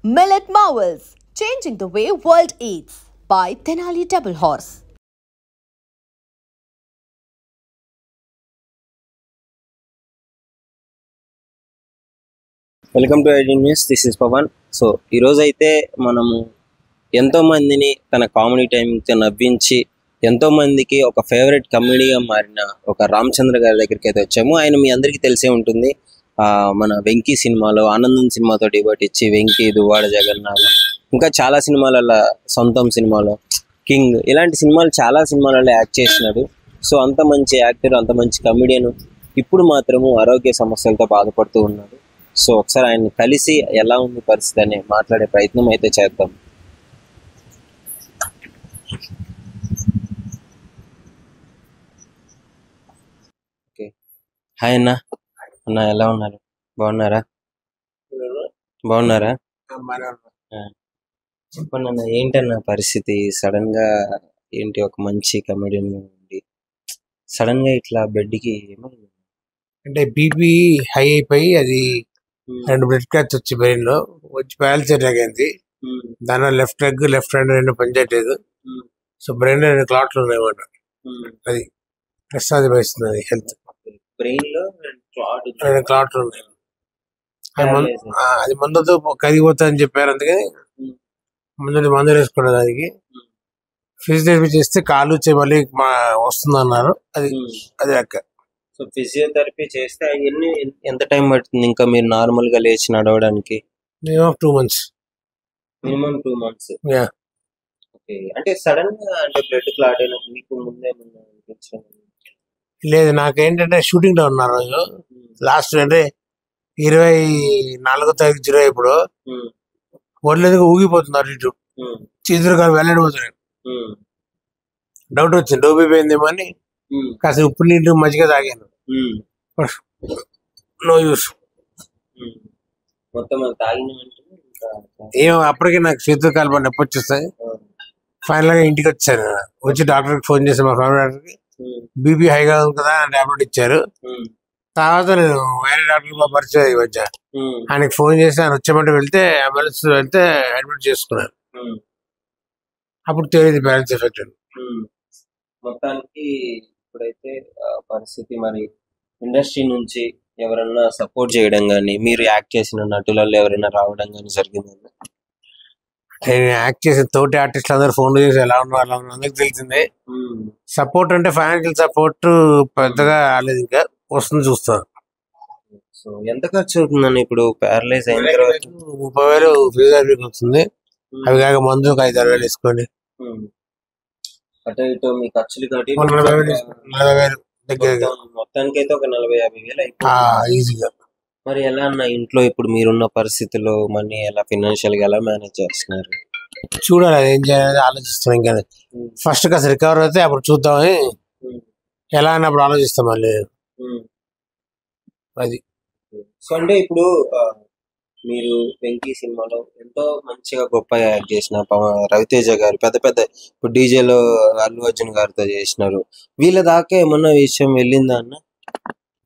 Millet Marvels, changing the way world eats by Tenali Double Horse. Welcome to ID news. This is Pavan. So ఈరోజు అయితే మనము ఎంతోమందిని తన comedy టైంతో నవ్వించి ఎంతోమందికి ఒక ఫేవరెట్ కమెడీగా మారిన ఒక రామచంద్ర గారి దగ్గరికి అయితే వచ్చాము. ఆయన మీ అందరికీ తెలిసే ఉంటుంది. మన వెంకీ సినిమాలో ఆనందం సినిమాతో డిబేట్ ఇచ్చి వెంకీ, దువ్వాడ జగన్నాథం, ఇంకా చాలా సినిమాలలో, సొంతం సినిమాలో కింగ్, ఇలాంటి సినిమాలు చాలా సినిమాలలో యాక్ట్ చేసినాడు. సో అంత మంచి యాక్టర్, అంత మంచి కమెడియన్ ఇప్పుడు మాత్రము ఆరోగ్య సమస్యలతో బాధపడుతూ ఉన్నాడు. సో ఒకసారి ఆయన కలిసి ఎలా ఉంది పరిస్థితి అని మాట్లాడే ప్రయత్నం అయితే చేద్దాం. ఓకే, హాయ్ అన్న. అన్న ఎలా ఉన్నారు? బాగున్నారా? బాగున్నారా? చెప్పండి అన్న, ఏంటన్న పరిస్థితి? సడన్ గా ఏంటి, ఒక మంచి కమెడియన్ ఉండి సడన్ గా ఇట్లా బెడ్కి ఏమైంది? అంటే బీపీ హై అయిపోయి అది 2 బ్లడ్ క్లాట్స్ వచ్చి బ్రెయిన్ లో వచ్చి ప్యారలైజ్ అటాక్ అయింది. దానివల్ల లెఫ్ట్ లెగ్, లెఫ్ట్ హ్యాండ్ 2 పనిచేయట్లేదు. సో బ్రెయిన్ లో 2 క్లాట్లు ఉన్నాయన్నమాట. అది ప్రసాదం వేస్తుంది, అది హెల్త్. బ్రెయిన్ లో 2 క్లాట్లు ఉన్నాయి. అది మందుతో కరిగిపోతా అని చెప్పారు. అందుకని మందులు వేసుకున్నారు. దానికి ఫిజియోథెరపీ చేస్తే కాలు మళ్ళీ వస్తుంది అన్నారు. అది అక్క. సో ఫిజియోథెరపీ చేస్తే ఎంత టైం పడుతుంది ఇంకా మీరు నార్మల్ గా లేచి నడవడానికి? Minimum 2 months. Minimum 2 months. Okay, అంటే సడన్ గా అంటే బ్లడ్ క్లాట్ అయినా మీకు ముందే లేదు, నాకేంటంటే షూటింగ్ లో ఉన్నారు రోజు లాస్ట్, అంటే 24వ తారీఖు జులై. ఇప్పుడు ఒళ్ళెందుకు ఊగిపోతున్నారు, ఇటు చేతులు కాదు వెళ్ళడిపోతున్నాయి. డౌట్ వచ్చింది, డోబీ పోయిందేమో అని కాస్త ఉప్పు నీళ్ళు మజ్జిగ తాగాను. No use. ఏమో అప్పటికే నాకు చేతులు కాలు నొప్పి వచ్చేస్తాయి. ఫైనల్ గా ఇంటికి వచ్చాను. వచ్చి డాక్టర్కి ఫోన్ చేశాను, మా ఫ్యామిలీ డాక్టర్కి. బీపీ హైగా ఉంది కదా అని టాబ్లెట్ ఇచ్చారు. తర్వాత నేను వేరే డాక్టర్ పరిచయం వచ్చా, ఆయనకి ఫోన్ చేసి ఆయన వచ్చామంటే వెళ్తే అంబులెన్స్ వెళ్తే అడ్మిట్ చేసుకున్నాను. అప్పుడు తెలియదు బ్యాలెన్స్ ఎఫెక్ట్ అని. మొత్తానికి ఇప్పుడైతే పరిస్థితి, మరి ఇండస్ట్రీ నుంచి ఎవరన్నా సపోర్ట్ చేయడం కానీ, మీరు యాక్ట్ చేసిన నటులలో ఎవరైనా రావడం కానీ జరిగిందండి? నేను యాక్ట్ చేసిన తోటి ఆర్టిస్టులు అందరూ ఫోన్ చేసి ఎలా ఉన్నారు అందరికి తెలిసిందే. సపోర్ట్ అంటే ఫైనాన్షియల్ సపోర్ట్ పెద్దగా రాలేదు, ఇంకా వస్తుంది చూస్తాను. సో ఎంత ఖర్చు అవుతుందని ఇప్పుడు ప్యారలైజ్ అయిన తర్వాత? 30,000 ఫిజియోథెరపీకి వస్తుంది. అవి కాక మందు ఒక 5-6 వేలు వేసుకోండి. అటు ఇటు మీ ఖర్చులు కట్టి 40,000 దగ్గర మొత్తానికి అయితే ఒక 40-50 వేలు అయిపోతుంది ఈజీగా. మరి ఎలా అన్న ఇంట్లో ఇప్పుడు మీరున్న పరిస్థితుల్లో మనీ ఎలా, ఫినాన్షియల్ గా ఎలా మేనేజ్ చేస్తున్నారు? చూడాలి, అది ఏం చేయాలి ఆలోచిస్తాం. ఇంకా ఫస్ట్ కాస్త రికవర్ అయితే అప్పుడు చూద్దామని, ఎలా అన్నప్పుడు ఆలోచిస్తాం మళ్ళీ. అది సో అంటే ఇప్పుడు మీరు వెంకీ సినిమాలో ఎంతో మంచిగా గొప్పగా యాక్ట్ చేసిన రవితేజ గారు, పెద్ద ఇప్పుడు డీజేలో అల్లు అర్జున్ గారితో చేసినారు. వీళ్ళ దాకా ఏమన్నా విషయం వెళ్ళిందా అన్న?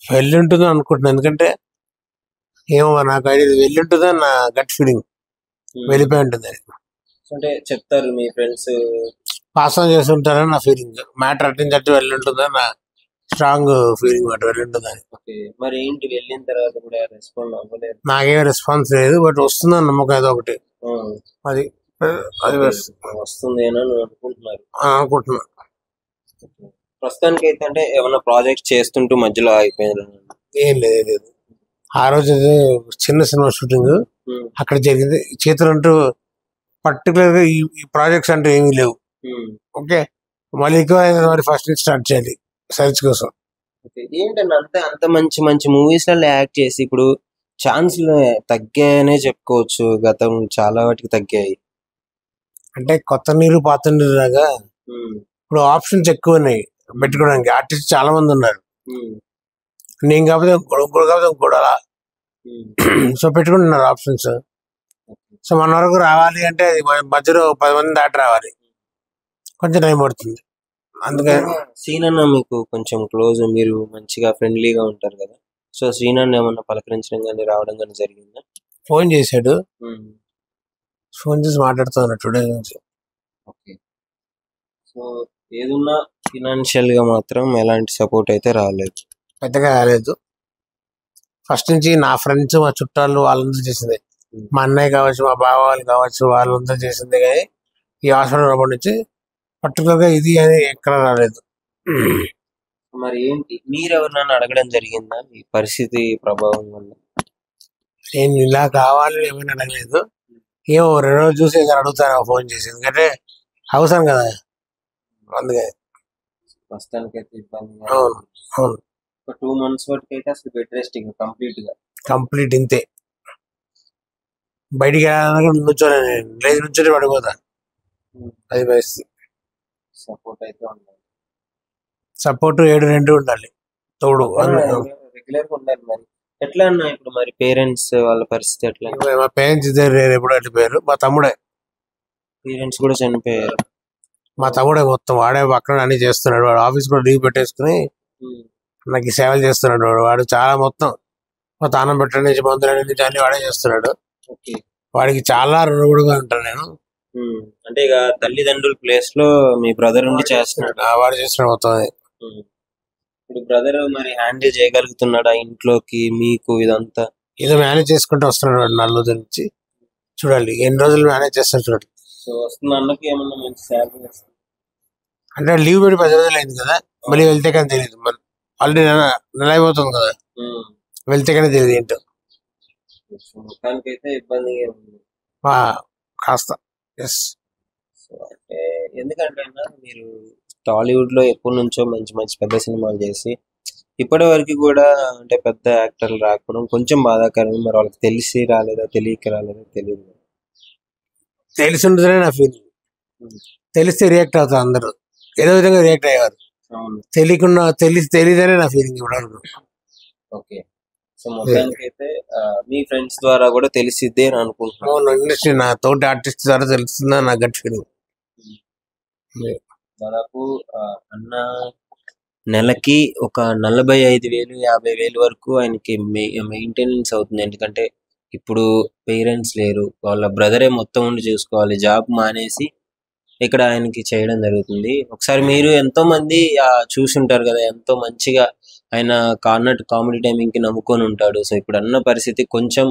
వెళ్ళి ఉంటుందో అనుకుంటున్నాను, ఎందుకంటే ఏమో నాకు ఐడియా వెళ్ళి ఉంటుందో నా గట్ ఫీలింగ్. వెళ్ళిపోయి ఉంటుంది అది. అంటే చెప్తారు మీ ఫ్రెండ్స్ పాస్ ఆన్ చేస్తుంటారని నా ఫీలింగ్. మ్యాటర్ అట్టించట్టు వెళ్ళి ఉంటుందని నా స్ట్రాంగ్ ఫీలింగ్. మాట వెళ్ళి ఉంటుందని. మరి ఏంటి, వెళ్ళిన తర్వాత కూడా రెస్పాండ్ అవ్వలేదు? నాకేం రెస్పాన్స్ లేదు, బట్ వస్తుందని నమ్మకం ఏదో ఒకటి. అది అది వస్తుంది అని అనుకుంటున్నా. ప్రస్తుతానికి అయితే అంటే ఏమన్నా ప్రాజెక్ట్ చేస్తుంటూ మధ్యలో అయిపోయింది? ఏం లేదు. ఆ రోజు చిన్న సినిమా షూటింగ్ అక్కడ జరిగింది. చేతులు అంటూ పర్టికులర్ గా ఈ ప్రాజెక్ట్స్ అంటే ఏమీ లేవు. ఓకే, మళ్ళీ ఎక్కువ ఫస్ట్ నుంచి స్టార్ట్ చేయాలి సర్చ్ కోసం. ఏంటంటే అంత మంచి మూవీస్ లలో యాక్ట్ చేసి ఇప్పుడు ఛాన్స్లు తగ్గాయనే చెప్పుకోవచ్చు. గతం చాలా వాటికి తగ్గాయి. అంటే కొత్త నీరు పాత నీరు లాగా ఇప్పుడు ఆప్షన్స్ ఎక్కువ ఉన్నాయి పెట్టుకోవడానికి. ఆర్టిస్ట్ చాలా మంది ఉన్నారు. నేను కాకపోతే ఇంకోటి అలా సో పెట్టుకుంటున్నారు ఆప్షన్స్. సో మన వరకు రావాలి అంటే అది మధ్యలో 10 మంది దాటి రావాలి, కొంచెం టైం పడుతుంది. అందుకని శ్రీనన్న మీకు కొంచెం క్లోజ్, మీరు మంచిగా ఫ్రెండ్లీగా ఉంటారు కదా. సో శ్రీనన్న ఏమన్నా పలకరించడం కానీ రావడం కానీ జరిగిందా? ఫోన్ చేశాడు, ఫోన్ చేసి మాట్లాడుతున్నా 2 days నుంచి. ఓకే. సో ఏదున్నా ఫినాన్షియల్ గా మాత్రం ఎలాంటి సపోర్ట్ అయితే రాలేదు. పెద్దగా రాలేదు. ఫస్ట్ నుంచి నా ఫ్రెండ్స్, మా చుట్టాలు వాళ్ళందరూ చేసింది. మా అన్నయ్య కావచ్చు, మా బావ వాళ్ళు కావచ్చు, వాళ్ళందరూ చేసింది. కానీ ఈ హాస్పిటల్ ఉన్నప్పటి నుంచి పర్టికులర్గా ఇది అని ఎక్కడ రాలేదు. మరి ఏంటి మీరు ఎవరినైనా అడగడం జరిగిందా ఈ పరిస్థితి ప్రభావం వల్ల? నేను ఇలా కావాలని ఏమైనా అడగలేదు. ఏమో 2 రోజులు చూసి ఇక్కడ అడుగుతాను ఫోన్ చేసి, ఎందుకంటే అవసరం కదా. అందుకే ప్రస్తుతానికైతే ఇబ్బంది. అవును అవును, ఒక 2 months వరకు అయితే అసలు బెడ్ రెస్టింగ్ కంప్లీట్ ఇంతే. బయటికి వెళ్ళాలన్నా నుంచోలే, లేదు నుంచోనే పడిపోతా. అది పరిస్థితి. సపోర్ట్ అయితే ఉండాలి. సపోర్ట్ 7 ఉండాలి తోడు. రెగ్యులర్ గా ఉండాలి. మరి ఎట్లా అన్నా ఇప్పుడు మరి పేరెంట్స్ వాళ్ళ పరిస్థితి ఎట్లా? మా పేరెంట్స్ ఇద్దరు ఎప్పుడు వెళ్ళిపోయారు. మా తమ్ముడే, పేరెంట్స్ కూడా చనిపోయారు. మా తమ్ముడే మొత్తం వాడే పక్కన అన్ని చేస్తున్నాడు. వాడు ఆఫీస్ కూడా లీవ్ పెట్టేసుకుని నాకు ఈ సేవలు చేస్తున్నాడు. వాడు చాలా మొత్తం తానం పెట్టడం నుంచి మందుల నుంచి అన్ని వాడే చేస్తున్నాడు. వాడికి చాలా రుణపడిగా ఉంటాను నేను. అంటే ఇక తల్లిదండ్రుల ప్లేస్ లో మీ బ్రదర్ ఉండి చేస్తున్నాడు. వాడు చేస్తున్నాడు మొత్తం. ఇప్పుడు బ్రదర్ మరి హ్యాండిల్ చేయగలుగుతున్నాడా ఇంట్లోకి మీకు ఇదంతా? ఏదో మేనేజ్ చేసుకుంటూ వస్తున్నాడు వాడు నల్లు నుంచి. చూడాలి ఎన్ని రోజులు మేనేజ్ చేస్తాడు చూడండి. సో వస్తున్న అన్నకి ఏమన్నా మంచి శాలరీ వస్తుంది అంటే లీవ్ పెట్టి 10 రోజులు అయింది కదా, మళ్ళీ వెళ్తే కానీ తెలియదు. మన ఆల్రెడీ నెల అయిపోతుంది కదా, వెళ్తే కానీ తెలియదు ఏంటో. మొత్తానికైతే ఇబ్బందిగా ఉంది కాస్త. సో అంటే ఎందుకంటే మీరు టాలీవుడ్ లో ఎప్పటి నుంచో మంచి మంచి పెద్ద సినిమాలు చేసి ఇప్పటి వరకు కూడా అంటే పెద్ద యాక్టర్లు రాకపోవడం కొంచెం బాధాకరం. మరి వాళ్ళకి తెలిసి రాలేదా, తెలియక రాలేదా తెలియదు. తెలిసి ఉంటుందనే నా ఫీలింగ్. తెలిస్తే రియాక్ట్ అవుతారు అందరూ, ఏదో విధంగా రియాక్ట్ అయ్యేవారు. తెలియకుండా తెలియదనే నా ఫీలింగ్ ఇప్పటివరకు. ఓకే. సో మొత్తానికైతే మీ ఫ్రెండ్స్ ద్వారా కూడా తెలిసిద్దే అని అనుకుంటున్నాను. ఇండస్ట్రీ నా తోటి ఆర్టిస్ట్ ద్వారా తెలుస్తుందా నా గట్ ఫీలింగ్. దాదాపు అన్న నెలకి ఒక 45,000 50,000 వరకు ఆయనకి మెయింటెనెన్స్ అవుతుంది. ఎందుకంటే ఇప్పుడు పేరెంట్స్ లేరు, వాళ్ళ బ్రదరే మొత్తం ఉండి చూసుకోవాలి. జాబ్ మానేసి ఇక్కడ ఆయనకి చేయడం జరుగుతుంది. ఒకసారి మీరు ఎంతో మంది చూసుంటారు కదా, ఎంతో మంచిగా ఆయన కార్నట్ కామెడీ టైమింగ్ కి నమ్ముకొని ఉంటాడు. సో ఇప్పుడు అన్న పరిస్థితి కొంచెం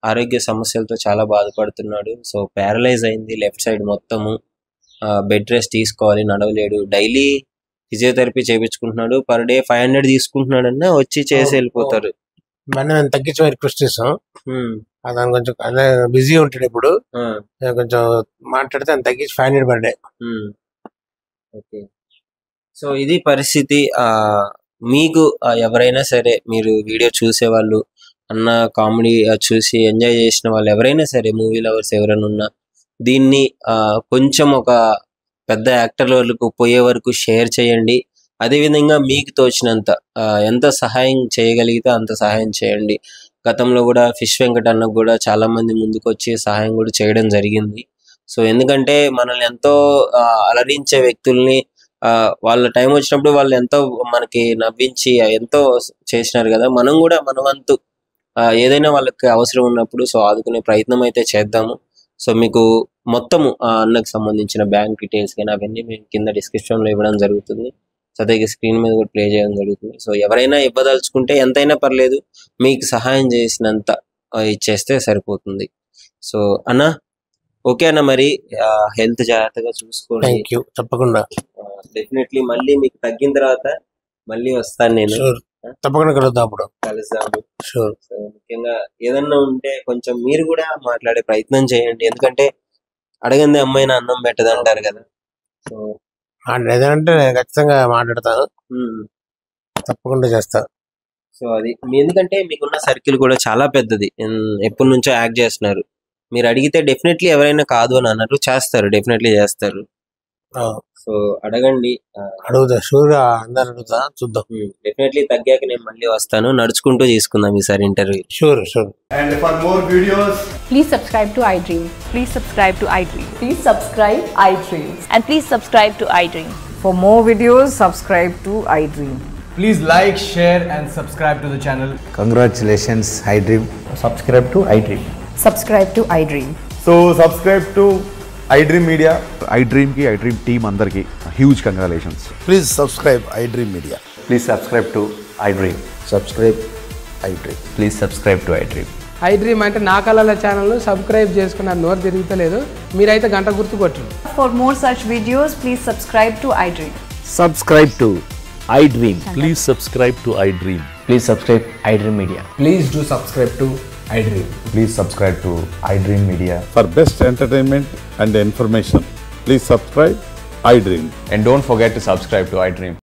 ఆరోగ్య సమస్యలతో చాలా బాధపడుతున్నాడు. సో ప్యారలైజ్ అయింది లెఫ్ట్ సైడ్ మొత్తము. బెడ్ రెస్ట్ తీసుకోవాలి, నడవలేడు. డైలీ ఫిజియోథెరపీ చేయించుకుంటున్నాడు. పర్ డే 500 తీసుకుంటున్నాడన్నా వచ్చి చేసి వెళ్ళిపోతారు. తగ్గించమని రిక్వెస్ట్ చేసాం. అతను కొంచెం అదే బిజీ ఉంటాడు ఇప్పుడు, కొంచెం మాట్లాడితే ఆయన తగ్గించి 500 పర్ డే. ఓకే. సో ఇది పరిస్థితి. మీకు ఎవరైనా సరే, మీరు వీడియో చూసేవాళ్ళు, అన్న కామెడీ చూసి ఎంజాయ్ చేసిన వాళ్ళు ఎవరైనా సరే, మూవీ లవర్స్ ఎవరైనా ఉన్నా దీన్ని కొంచెం ఒక పెద్ద యాక్టర్ వరకు పోయే వరకు షేర్ చేయండి. అదేవిధంగా మీకు తోచినంత ఎంత సహాయం చేయగలిగితే అంత సహాయం చేయండి. గతంలో కూడా ఫిష్ వెంకట అన్నకు కూడా చాలా మంది ముందుకు వచ్చి సహాయం కూడా చేయడం జరిగింది. సో ఎందుకంటే మనల్ని ఎంతో అలరించే వ్యక్తుల్ని వాళ్ళ టైం వచ్చినప్పుడు వాళ్ళు ఎంతో మనకి నవ్వించి ఎంతో చేసినారు కదా, మనం కూడా మన వంతు ఏదైనా వాళ్ళకి అవసరం ఉన్నప్పుడు సో ఆదుకునే ప్రయత్నం అయితే చేద్దాము. సో మీకు మొత్తము అన్నకు సంబంధించిన బ్యాంక్ డీటెయిల్స్ కానీ అవన్నీ మేము కింద డిస్క్రిప్షన్లో ఇవ్వడం జరుగుతుంది. సో అదే స్క్రీన్ మీద కూడా ప్లే చేయడం జరుగుతుంది. సో ఎవరైనా ఇవ్వదలుచుకుంటే ఎంతైనా పర్లేదు, మీకు సహాయం చేసినంత ఇచ్చేస్తే సరిపోతుంది. సో అన్న ఓకే అన్న, మరి హెల్త్ జాగ్రత్తగా చూసుకోండి. తప్పకుండా డెఫినెట్లీ మళ్ళీ మీకు తగ్గిన తర్వాత మళ్ళీ వస్తాను నేను. తప్పకుండా కలుద్దాము. ముఖ్యంగా ఏదన్నా ఉంటే కొంచెం మీరు కూడా మాట్లాడే ప్రయత్నం చేయండి. ఎందుకంటే అడగంది అమ్మాయిన అన్నం పెట్టదు అంటారు కదా. సో ఏదంటే ఖచ్చితంగా మాట్లాడతాను, తప్పకుండా చేస్తాను. సో అది ఎందుకంటే మీకున్న సర్కిల్ కూడా చాలా పెద్దది, ఎప్పటి నుంచో యాక్ట్ చేస్తున్నారు. మీరు అడిగితే డెఫినెట్లీ ఎవరైనా కాదు అని అన్నారు, చేస్తారు, డెఫినెట్లీ చేస్తారు. సో అడగండి, అడుగుతా, షూర్ గా అందరు అడుగుతా, చూద్దాం. డెఫినెట్లీ తగ్గాక నేను మళ్ళీ వస్తాను, నడుచుకుంటూ తీసుకుందాం ఈసారి interview. Sure. And for more videos, please subscribe to iDream. Please subscribe to iDream. Please subscribe iDream. And please subscribe to iDream. For more videos, subscribe to iDream. please like, share and subscribe to the channel. Congratulations, iDream. Subscribe to iDream. Subscribe to iDream. So subscribe to iDream Media. iDream team అందరికి huge congratulations. Please subscribe iDream Media. Please subscribe to iDream. Subscribe iDream. Please subscribe to iDream. iDream అంటే నా కళల channel subscribe చేసుకున్న నోరు తిరుగుతలేదు, మీరైతే గంట గుర్తు కొట్టండి. For more such videos, please subscribe to iDream. Subscribe to iDream. Please subscribe to iDream. Please subscribe iDream Media. Please do subscribe to iDream. Please subscribe to iDream Media. For best entertainment and information, please subscribe iDream. And don't forget to subscribe to iDream.